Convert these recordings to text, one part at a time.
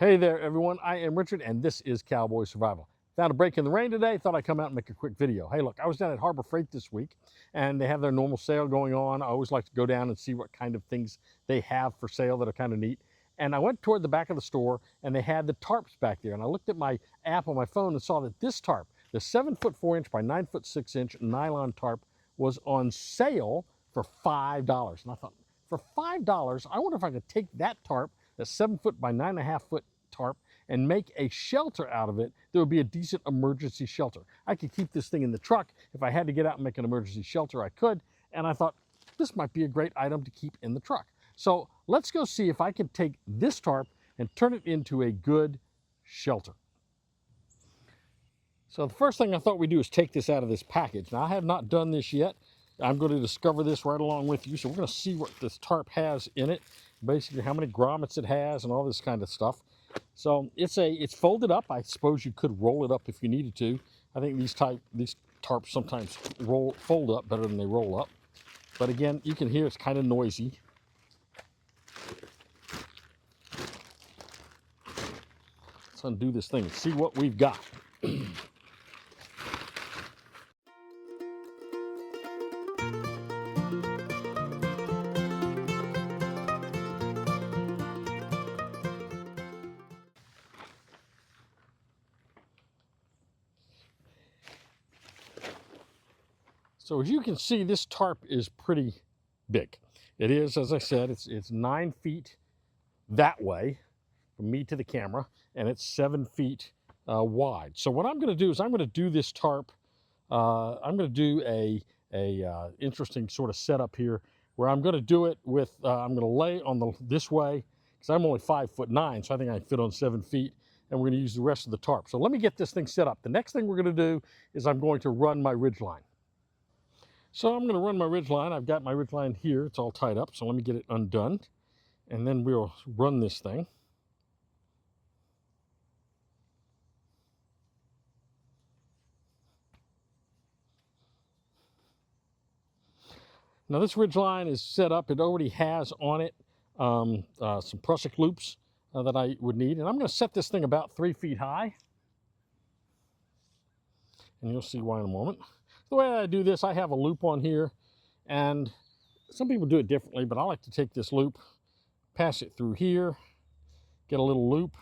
Hey there, everyone. I am Richard, and this is Cowboy Survival. Found a break in the rain today. Thought I'd come out and make a quick video. Hey, look, I was down at Harbor Freight this week, and they have their normal sale going on. I always like to go down and see what kind of things they have for sale that are kind of neat. And I went toward the back of the store, and they had the tarps back there. And I looked at my app on my phone and saw that this tarp, the 7-foot 4-inch by 9-foot 6-inch nylon tarp, was on sale for $5. And I thought, for $5, I wonder if I could take that tarp, a 7-foot by 9.5-foot tarp, and make a shelter out of it that would be a decent emergency shelter. I could keep this thing in the truck. If I had to get out and make an emergency shelter, I could. And I thought, this might be a great item to keep in the truck. So let's go see if I can take this tarp and turn it into a good shelter. So the first thing I thought we'd do is take this out of this package. Now, I have not done this yet. I'm going to discover this right along with you. So we're going to see what this tarp has in it, basically how many grommets it has and all this kind of stuff. So it's folded up. I suppose you could roll it up if you needed to. I think these tarps sometimes fold up better than they roll up. But again, you can hear it's kind of noisy. Let's undo this thing and see what we've got. So as you can see, this tarp is pretty big. It is, as I said, it's 9 feet that way from me to the camera, and it's 7 feet wide. So what I'm going to do is I'm going to do this tarp. I'm going to do a interesting sort of setup here where I'm going to do it with, I'm going to lay on this way because I'm only 5'9", so I think I can fit on 7 feet, and we're going to use the rest of the tarp. So let me get this thing set up. The next thing we're going to do is I'm going to run my ridge line. So I'm going to run my ridge line. I've got my ridge line here. It's all tied up, so let me get it undone, and then we'll run this thing. Now this ridge line is set up. It already has on it some prusik loops that I would need. And I'm going to set this thing about 3 feet high. And you'll see why in a moment. The way I do this, I have a loop on here. And some people do it differently, but I like to take this loop, pass it through here, get a little loop.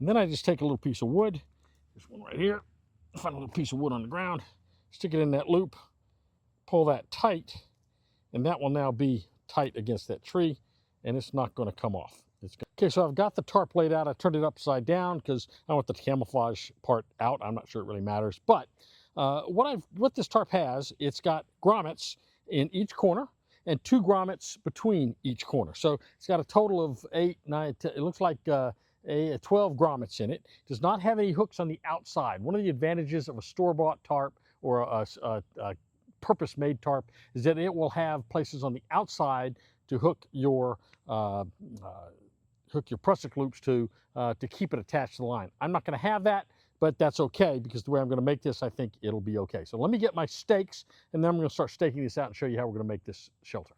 And then I just take a little piece of wood. There's one right here. Find a little piece of wood on the ground. Stick it in that loop. Pull that tight. And that will now be tight against that tree, and it's not going to come off. Okay, so I've got the tarp laid out. I turned it upside down because I want the camouflage part out. I'm not sure it really matters. But what this tarp has, it's got grommets in each corner and 2 grommets between each corner. So it's got a total of 8, 9, 10, it looks like 12 grommets in it. It does not have any hooks on the outside. One of the advantages of a store-bought tarp or a purpose-made tarp is that it will have places on the outside to hook your prusik loops to keep it attached to the line. I'm not going to have that, but that's okay because the way I'm going to make this, I think it'll be okay. So let me get my stakes, and then I'm going to start staking this out and show you how we're going to make this shelter.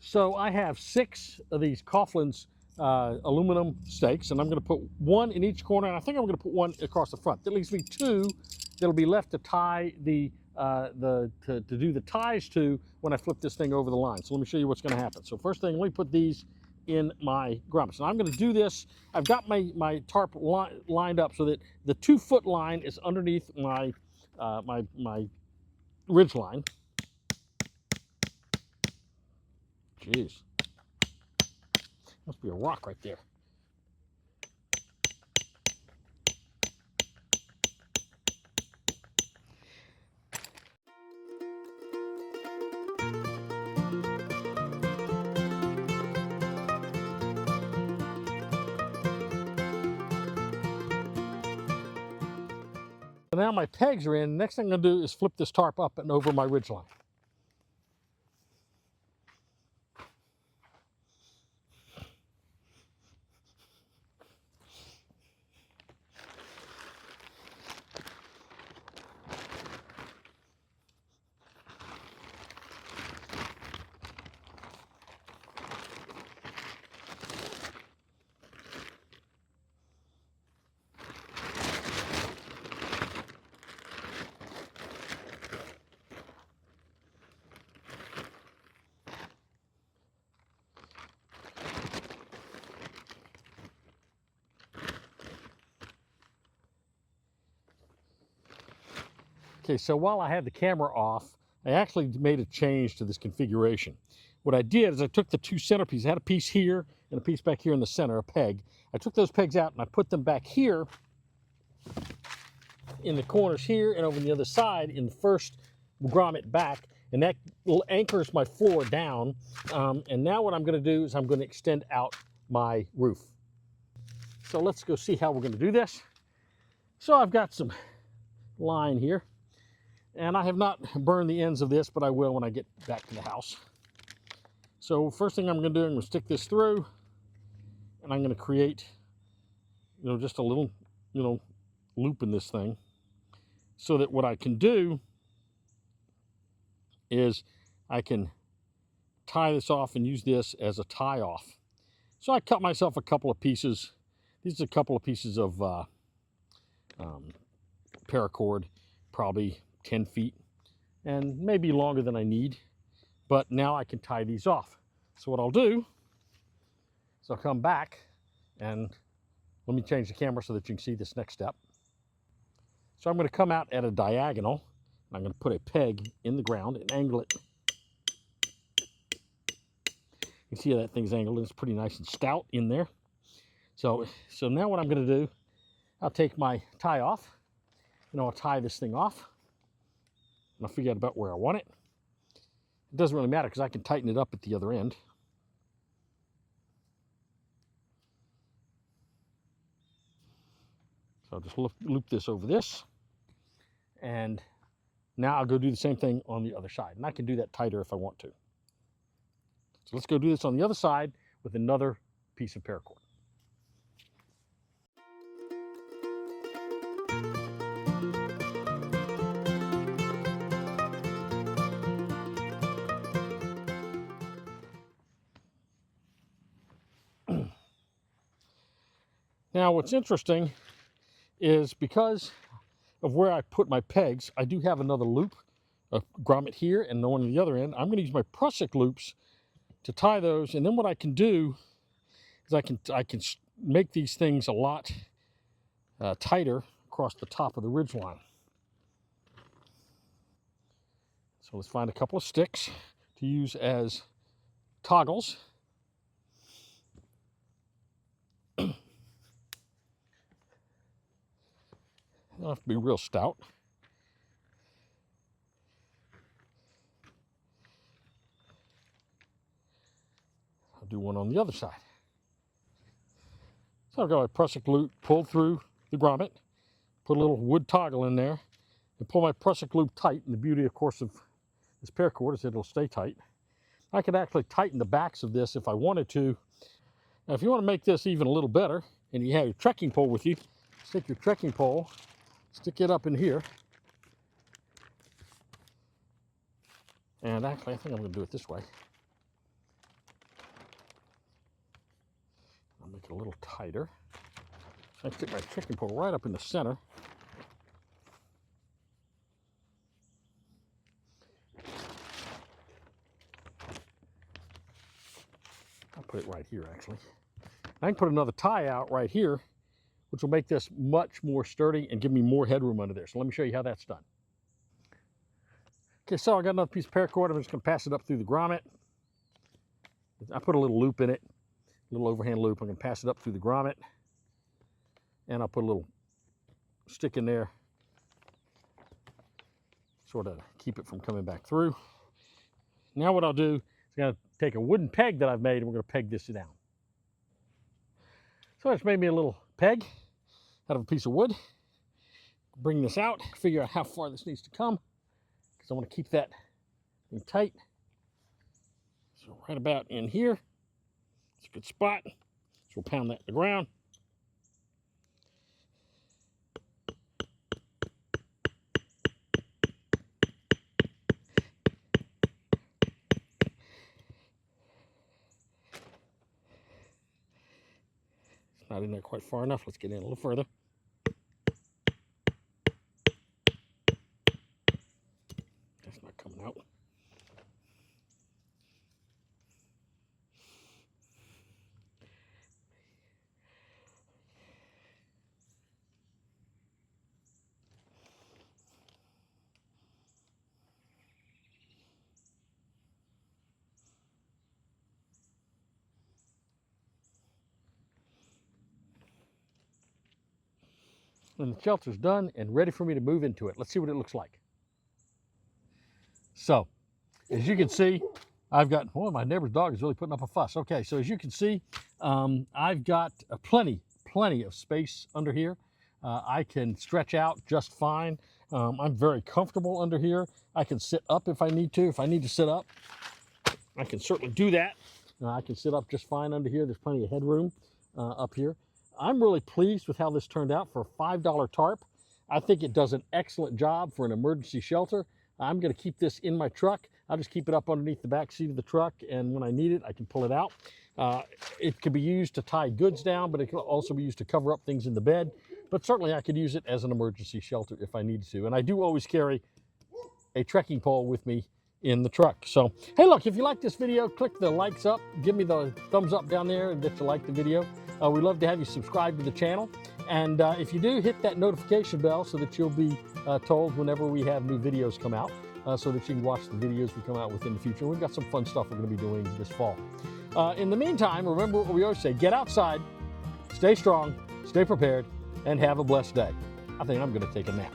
So I have 6 of these Coughlin's aluminum stakes, and I'm going to put 1 in each corner, and I think I'm going to put 1 across the front. That leaves me 2 that'll be left to tie to do the ties to when I flip this thing over the line. So let me show you what's going to happen. So first thing, let me put these in my grommets. Now I'm going to do this. I've got my tarp lined up so that the 2-foot line is underneath my my ridge line. Jeez, must be a rock right there. So now my pegs are in. Next thing I'm going to do is flip this tarp up and over my ridge line. Okay, so while I had the camera off, I actually made a change to this configuration. What I did is I took the two centerpieces. I had a piece here and a piece back here in the center, a peg. I took those pegs out and I put them back here in the corners here and over on the other side in the first grommet back, and that anchors my floor down. And now what I'm going to do is I'm going to extend out my roof. So let's go see how we're going to do this. So I've got some line here, and I have not burned the ends of this, but I will when I get back to the house. So first thing I'm going to do, I'm going to stick this through, and I'm going to create, just a little, loop in this thing, so that what I can do is I can tie this off and use this as a tie off. So I cut myself a couple of pieces. These are a couple of pieces of paracord, probably 10 feet, and maybe longer than I need. But now I can tie these off. So what I'll do is I'll come back and let me change the camera so that you can see this next step. So I'm going to come out at a diagonal. I'm going to put a peg in the ground and angle it. You can see how that thing's angled. It's pretty nice and stout in there. So now what I'm going to do, I'll take my tie off, and I'll tie this thing off. And I'll figure out about where I want it. It doesn't really matter because I can tighten it up at the other end. So I'll just loop this over this. And now I'll go do the same thing on the other side. And I can do that tighter if I want to. So let's go do this on the other side with another piece of paracord. Now what's interesting is because of where I put my pegs, I do have another loop, a grommet here and the one on the other end. I'm going to use my prusik loops to tie those, and then what I can do is I can make these things a lot tighter across the top of the ridge line. So let's find a couple of sticks to use as toggles. They'll have to be real stout. I'll do one on the other side. So I've got my prusik loop pulled through the grommet, put a little wood toggle in there, and pull my prusik loop tight. And the beauty, of course, of this paracord is that it'll stay tight. I could actually tighten the backs of this if I wanted to. Now, if you want to make this even a little better, and you have your trekking pole with you, stick your trekking pole, stick it up in here. And actually, I think I'm going to do it this way. I'll make it a little tighter. So I stick my trekking pole right up in the center. I'll put it right here, actually. I can put another tie out right here, which will make this much more sturdy and give me more headroom under there. So let me show you how that's done. Okay, so I got another piece of paracord. I'm just going to pass it up through the grommet. I put a little loop in it, a little overhand loop. I'm going to pass it up through the grommet, and I'll put a little stick in there, sort of keep it from coming back through. Now what I'll do is I'm going to take a wooden peg that I've made, and we're going to peg this down. So I just made me a little peg out of a piece of wood. Bring this out, figure out how far this needs to come, because I want to keep that thing tight. So right about in here, it's a good spot. So we'll pound that to the ground. It's not in there quite far enough. Let's get in a little further. That's not coming out. And the shelter's done and ready for me to move into it. Let's see what it looks like. So, as you can see, I've got, boy, my neighbor's dog is really putting up a fuss. Okay, so as you can see, I've got plenty of space under here. I can stretch out just fine. I'm very comfortable under here. I can sit up if I need to. If I need to sit up, I can certainly do that. I can sit up just fine under here. There's plenty of headroom up here. I'm really pleased with how this turned out for a $5 tarp. I think it does an excellent job for an emergency shelter. I'm going to keep this in my truck. I'll just keep it up underneath the back seat of the truck, and when I need it, I can pull it out. It could be used to tie goods down, but it can also be used to cover up things in the bed. But certainly I could use it as an emergency shelter if I needed to. And I do always carry a trekking pole with me in the truck. So, hey, look, if you like this video, click the likes up. Give me the thumbs up down there that you like the video. We'd love to have you subscribe to the channel. And if you do, hit that notification bell so that you'll be told whenever we have new videos come out, so that you can watch the videos we come out with in the future. We've got some fun stuff we're going to be doing this fall. In the meantime, remember what we always say, get outside, stay strong, stay prepared, and have a blessed day. I think I'm going to take a nap.